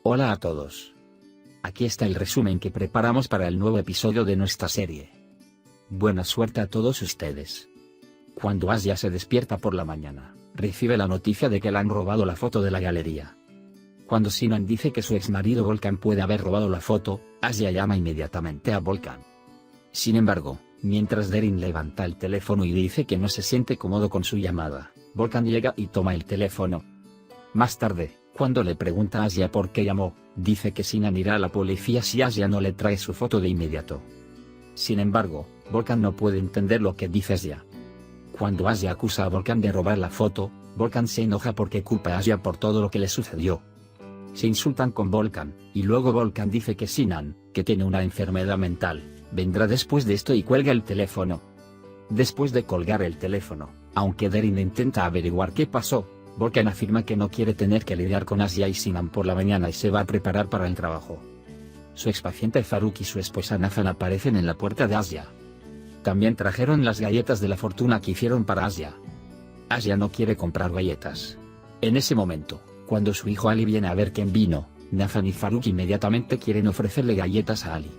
Hola a todos. Aquí está el resumen que preparamos para el nuevo episodio de nuestra serie. Buena suerte a todos ustedes. Cuando Asia se despierta por la mañana, recibe la noticia de que le han robado la foto de la galería. Cuando Sinan dice que su exmarido Volkan puede haber robado la foto, Asia llama inmediatamente a Volkan. Sin embargo, mientras Derin levanta el teléfono y dice que no se siente cómodo con su llamada, Volkan llega y toma el teléfono. Más tarde, cuando le pregunta a Asia por qué llamó, dice que Sinan irá a la policía si Asia no le trae su foto de inmediato. Sin embargo, Volkan no puede entender lo que dice Asia. Cuando Asia acusa a Volkan de robar la foto, Volkan se enoja porque culpa a Asia por todo lo que le sucedió. Se insultan con Volkan, y luego Volkan dice que Sinan, que tiene una enfermedad mental, vendrá después de esto y cuelga el teléfono. Después de colgar el teléfono, aunque Derin intenta averiguar qué pasó, Volkan afirma que no quiere tener que lidiar con Asia y Sinan por la mañana y se va a preparar para el trabajo. Su expaciente Faruk y su esposa Nafan aparecen en la puerta de Asia. También trajeron las galletas de la fortuna que hicieron para Asia. Asia no quiere comprar galletas. En ese momento, cuando su hijo Ali viene a ver quién vino, Nafan y Faruk inmediatamente quieren ofrecerle galletas a Ali.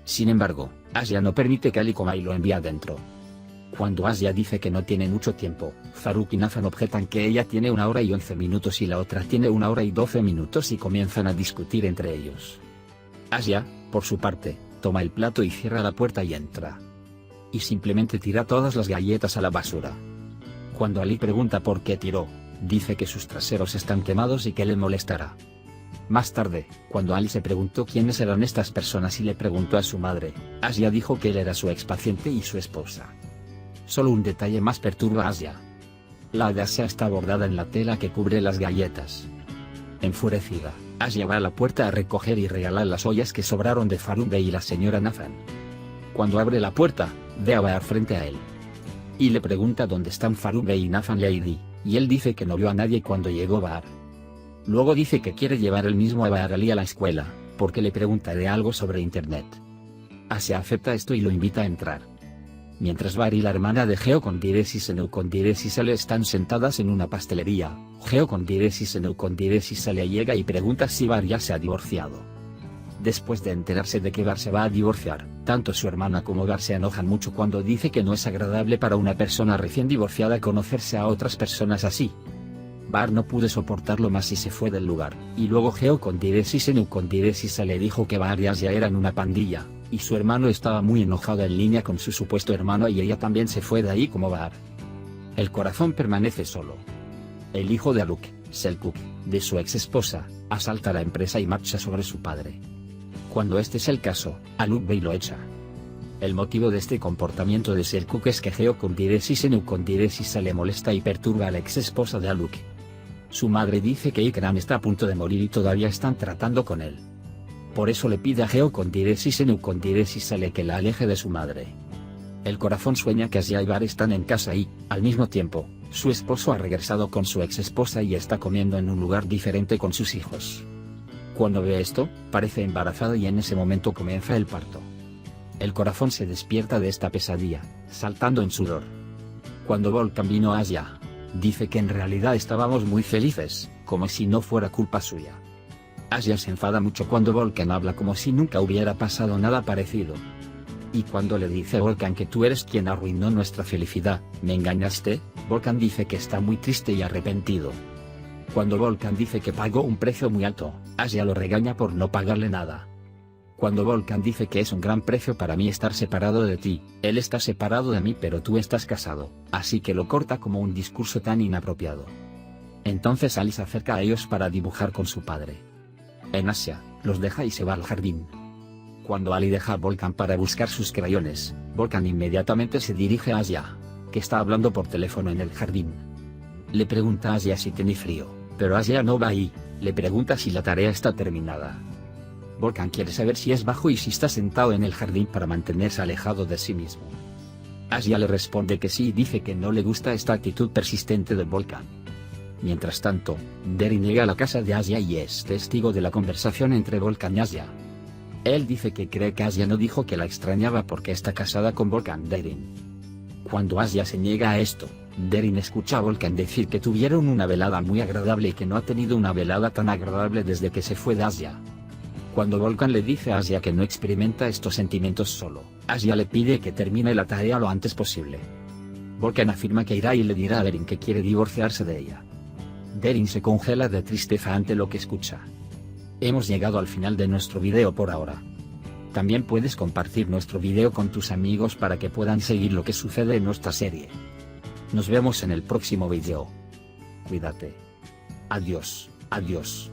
Sin embargo, Asia no permite que Ali coma y lo envía adentro. Cuando Asia dice que no tiene mucho tiempo, Faruk y Nafan objetan que ella tiene 1 hora y 11 minutos y la otra tiene 1 hora y 12 minutos y comienzan a discutir entre ellos. Asia, por su parte, toma el plato y cierra la puerta y entra. Y simplemente tira todas las galletas a la basura. Cuando Ali pregunta por qué tiró, dice que sus traseros están quemados y que le molestará. Más tarde, cuando Ali se preguntó quiénes eran estas personas y le preguntó a su madre, Asia dijo que él era su expaciente y su esposa. Solo un detalle más perturba a Asia. La de Asia está bordada en la tela que cubre las galletas. Enfurecida, Asia va a la puerta a recoger y regalar las ollas que sobraron de Faruk Bey y la señora Nafan. Cuando abre la puerta, ve a Bahar frente a él. Y le pregunta dónde están Faruk Bey y Nafan Lady, y él dice que no vio a nadie cuando llegó Bahar. Luego dice que quiere llevar él mismo a Bahar Ali a la escuela, porque le pregunta de algo sobre internet. Asia acepta esto y lo invita a entrar. Mientras Bahar y la hermana de Geo Condires y Senu Condires y Sale están sentadas en una pastelería, Geo Condires y Senu Condires y Sale llega y pregunta si Bahar ya se ha divorciado. Después de enterarse de que Bahar se va a divorciar, tanto su hermana como Bahar se enojan mucho cuando dice que no es agradable para una persona recién divorciada conocerse a otras personas así. Bahar no pudo soportarlo más y se fue del lugar, y luego Geo Condires y Senu Condires y Sale dijo que Bahar y Asia eran una pandilla, y su hermano estaba muy enojado en línea con su supuesto hermano y ella también se fue de ahí como Bahar. El corazón permanece solo. El hijo de Aluk, Selkuk, de su ex esposa, asalta la empresa y marcha sobre su padre. Cuando este es el caso, Aluk Bey lo echa. El motivo de este comportamiento de Selkuk es que Geo Condires y Senu Condires y Sale molesta y perturba a la ex esposa de Aluk. Su madre dice que Ikram está a punto de morir y todavía están tratando con él. Por eso le pide a Geo Condires y Senu Condires y Sale que la aleje de su madre. El corazón sueña que Asia y Bahar están en casa y, al mismo tiempo, su esposo ha regresado con su ex esposa y está comiendo en un lugar diferente con sus hijos. Cuando ve esto, parece embarazada y en ese momento comienza el parto. El corazón se despierta de esta pesadilla, saltando en sudor. Cuando Volkan vino a Asia, dice que en realidad estábamos muy felices, como si no fuera culpa suya. Asia se enfada mucho cuando Volkan habla como si nunca hubiera pasado nada parecido. Y cuando le dice a Volkan que tú eres quien arruinó nuestra felicidad, ¿me engañaste?, Volkan dice que está muy triste y arrepentido. Cuando Volkan dice que pagó un precio muy alto, Asia lo regaña por no pagarle nada. Cuando Volkan dice que es un gran precio para mí estar separado de ti, él está separado de mí pero tú estás casado, así que lo corta como un discurso tan inapropiado. Entonces Ali se acerca a ellos para dibujar con su padre. En Asia, los deja y se va al jardín. Cuando Ali deja a Volkan para buscar sus crayones, Volkan inmediatamente se dirige a Asia, que está hablando por teléfono en el jardín. Le pregunta a Asia si tiene frío, pero Asia no va ahí, le pregunta si la tarea está terminada. Volkan quiere saber si es bajo y si está sentado en el jardín para mantenerse alejado de sí mismo. Asia le responde que sí y dice que no le gusta esta actitud persistente de Volkan. Mientras tanto, Derin llega a la casa de Asia y es testigo de la conversación entre Volkan y Asia. Él dice que cree que Asia no dijo que la extrañaba porque está casada con Volkan Derin. Cuando Asia se niega a esto, Derin escucha a Volkan decir que tuvieron una velada muy agradable y que no ha tenido una velada tan agradable desde que se fue de Asia. Cuando Volkan le dice a Asia que no experimenta estos sentimientos solo, Asia le pide que termine la tarea lo antes posible. Volkan afirma que irá y le dirá a Derin que quiere divorciarse de ella. Derin se congela de tristeza ante lo que escucha. Hemos llegado al final de nuestro video por ahora. También puedes compartir nuestro video con tus amigos para que puedan seguir lo que sucede en nuestra serie. Nos vemos en el próximo video. Cuídate. Adiós, adiós.